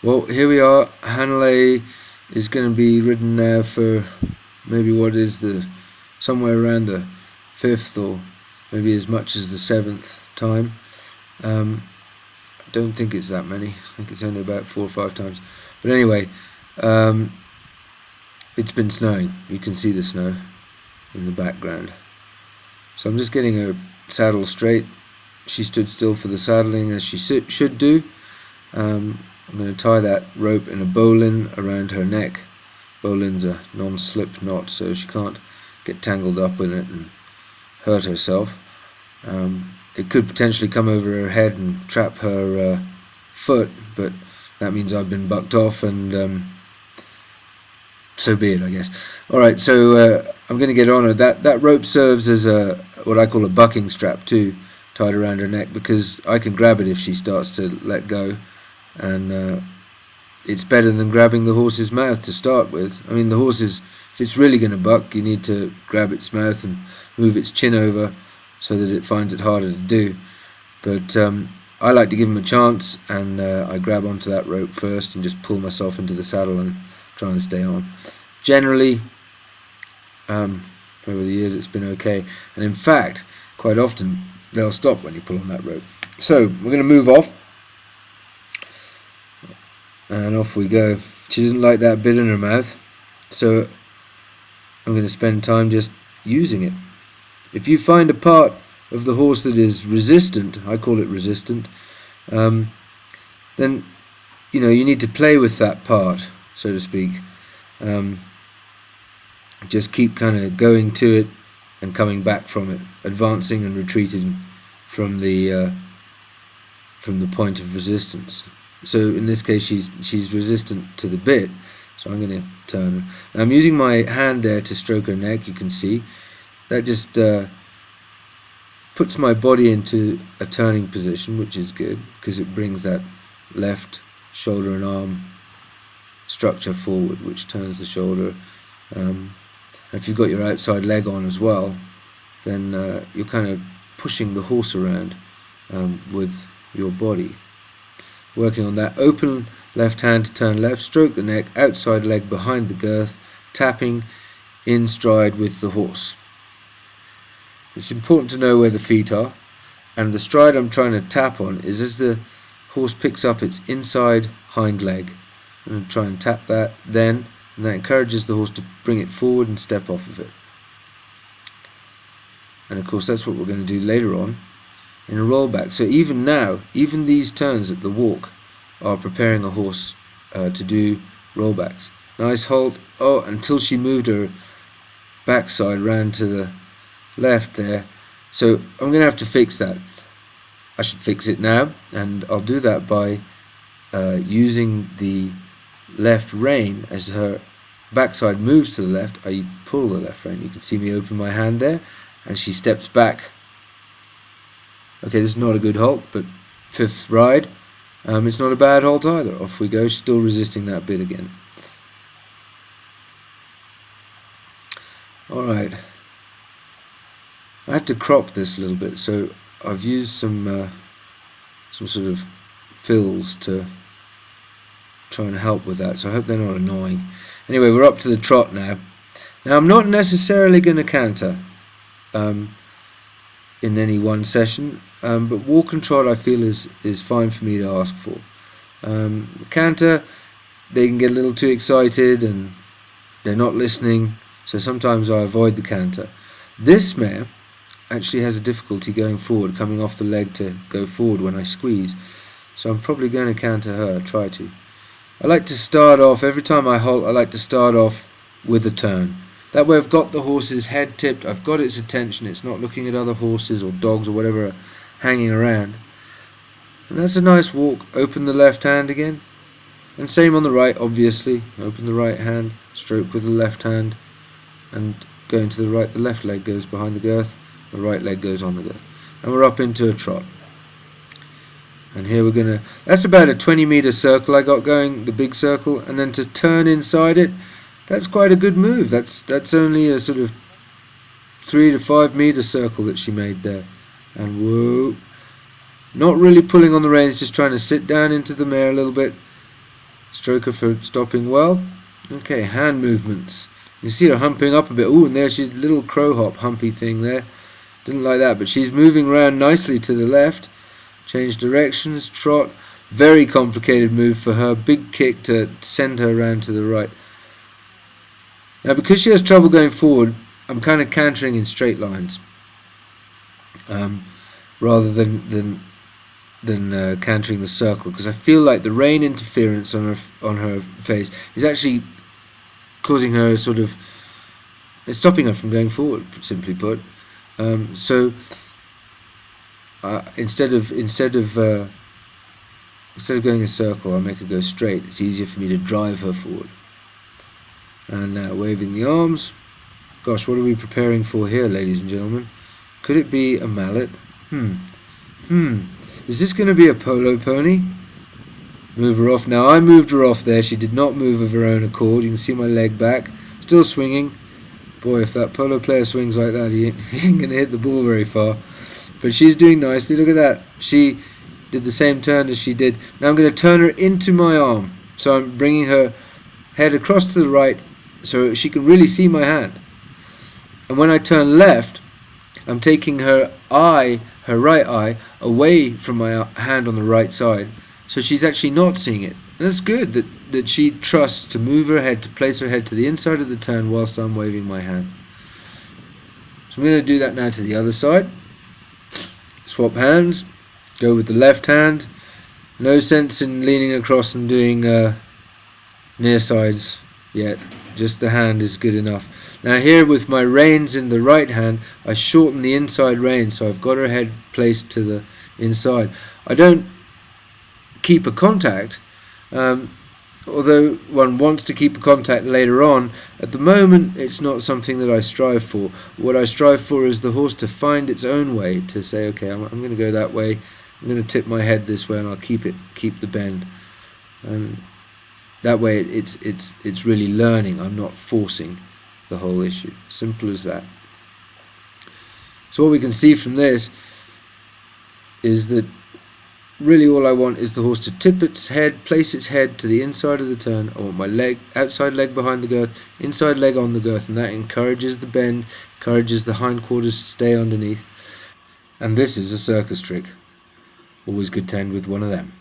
Well, here we are. Hanalei is going to be ridden now for maybe what is the somewhere around the 5th or maybe as much as the 7th time. I don't think it's that many. I think it's only about 4 or 5 times. But anyway, it's been snowing. You can see the snow in the background. So I'm just getting her saddle straight. She stood still for the saddling as she should do. I'm going to tie that rope in a bowline around her neck. Bowline's a non-slip knot, so she can't get tangled up in it and hurt herself. It could potentially come over her head and trap her foot, but that means I've been bucked off, and so be it, I guess. Alright, so I'm going to get on her. That rope serves as what I call a bucking strap too, tied around her neck, because I can grab it if she starts to let go, and it's better than grabbing the horse's mouth to start with. I mean, the horse is, if it's really going to buck, you need to grab its mouth and move its chin over so that it finds it harder to do. But I like to give him a chance, and I grab onto that rope first and just pull myself into the saddle and try and stay on. Generally, over the years it's been okay, and in fact, quite often they'll stop when you pull on that rope. So we're going to move off, and off we go. She doesn't like that bit in her mouth, so I'm going to spend time just using it. If you find a part of the horse that is resistant, I call it resistant, then you need to play with that part, so to speak. Just keep kind of going to it and coming back from it, advancing and retreating from the point of resistance. So in this case, she's resistant to the bit, so I'm going to turn her. Now I'm using my hand there to stroke her neck. You can see that just puts my body into a turning position, which is good because it brings that left shoulder and arm structure forward, which turns the shoulder. If you've got your outside leg on as well, then you're kind of pushing the horse around with your body. Working on that open left hand to turn left, stroke the neck, outside leg behind the girth, tapping in stride with the horse. It's important to know where the feet are, and the stride I'm trying to tap on is as the horse picks up its inside hind leg. I'm going to try and tap that then, and that encourages the horse to bring it forward and step off of it. And of course that's what we're going to do later on in a rollback. So even now, even these turns at the walk are preparing a horse to do rollbacks. Nice halt, until she moved her backside round to the left there. So I'm going to have to fix that. I should fix it now, and I'll do that by using the left rein. As her backside moves to the left, I pull the left rein. You can see me open my hand there, and she steps back. Okay, this is not a good halt, but 5th ride, it's not a bad halt either. Off we go, still resisting that bit again. Alright, I had to crop this a little bit, so I've used some sort of fills to try and help with that, so I hope they're not annoying. Anyway, we're up to the trot now. Now I'm not necessarily going to canter in any one session, but walk and trot I feel is fine for me to ask for. Canter, they can get a little too excited and they're not listening, so sometimes I avoid the canter. This mare actually has a difficulty going forward, coming off the leg to go forward when I squeeze, so I'm probably going to canter her, try to. I like to start off, every time I halt, I like to start off with a turn. That way I've got the horse's head tipped, I've got its attention, it's not looking at other horses or dogs or whatever hanging around. And that's a nice walk. Open the left hand again. And same on the right, obviously. Open the right hand, stroke with the left hand, and going to the right, the left leg goes behind the girth, the right leg goes on the girth. And we're up into a trot. And here we're going to, that's about a 20-meter circle I got going, the big circle, and then to turn inside it, that's quite a good move. That's only a sort of 3 to 5 meter circle that she made there. And whoa, not really pulling on the reins, just trying to sit down into the mare a little bit, Stroker for stopping well. Okay, hand movements. You see her humping up a bit. Ooh, and there's a little crow hop humpy thing there. Didn't like that, but she's moving around nicely to the left. Change directions, trot. Very complicated move for her. Big kick to send her around to the right. Now, because she has trouble going forward, I'm kind of cantering in straight lines, rather than cantering the circle, because I feel like the rein interference on her face is actually causing her it's stopping her from going forward, simply put. So instead of going a circle, I'll make her go straight. It's easier for me to drive her forward. And now waving the arms. Gosh, what are we preparing for here, ladies and gentlemen? Could it be a mallet? Is this going to be a polo pony? Move her off. Now, I moved her off there. She did not move of her own accord. You can see my leg back. Still swinging. Boy, if that polo player swings like that, he ain't going to hit the ball very far. But she's doing nicely. Look at that. She did the same turn as she did. Now I'm going to turn her into my arm. So I'm bringing her head across to the right so she can really see my hand. And when I turn left, I'm taking her right eye, away from my hand on the right side, so she's actually not seeing it. And that's good that she trusts to move her head, to place her head to the inside of the turn whilst I'm waving my hand. So I'm going to do that now to the other side. Swap hands, go with the left hand. No sense in leaning across and doing near sides yet. Just the hand is good enough. Now here with my reins in the right hand, I shorten the inside rein, so I've got her head placed to the inside. I don't keep a contact, although one wants to keep a contact later on. At the moment, it's not something that I strive for. What I strive for is the horse to find its own way, to say, okay, I'm going to go that way, I'm going to tip my head this way, and I'll keep the bend. And that way it's really learning. I'm not forcing the whole issue. Simple as that. So what we can see from this is that really all I want is the horse to tip its head, place its head to the inside of the turn. I want my outside leg behind the girth, inside leg on the girth, and that encourages the bend, encourages the hindquarters to stay underneath. And this is a circus trick. Always good to end with one of them.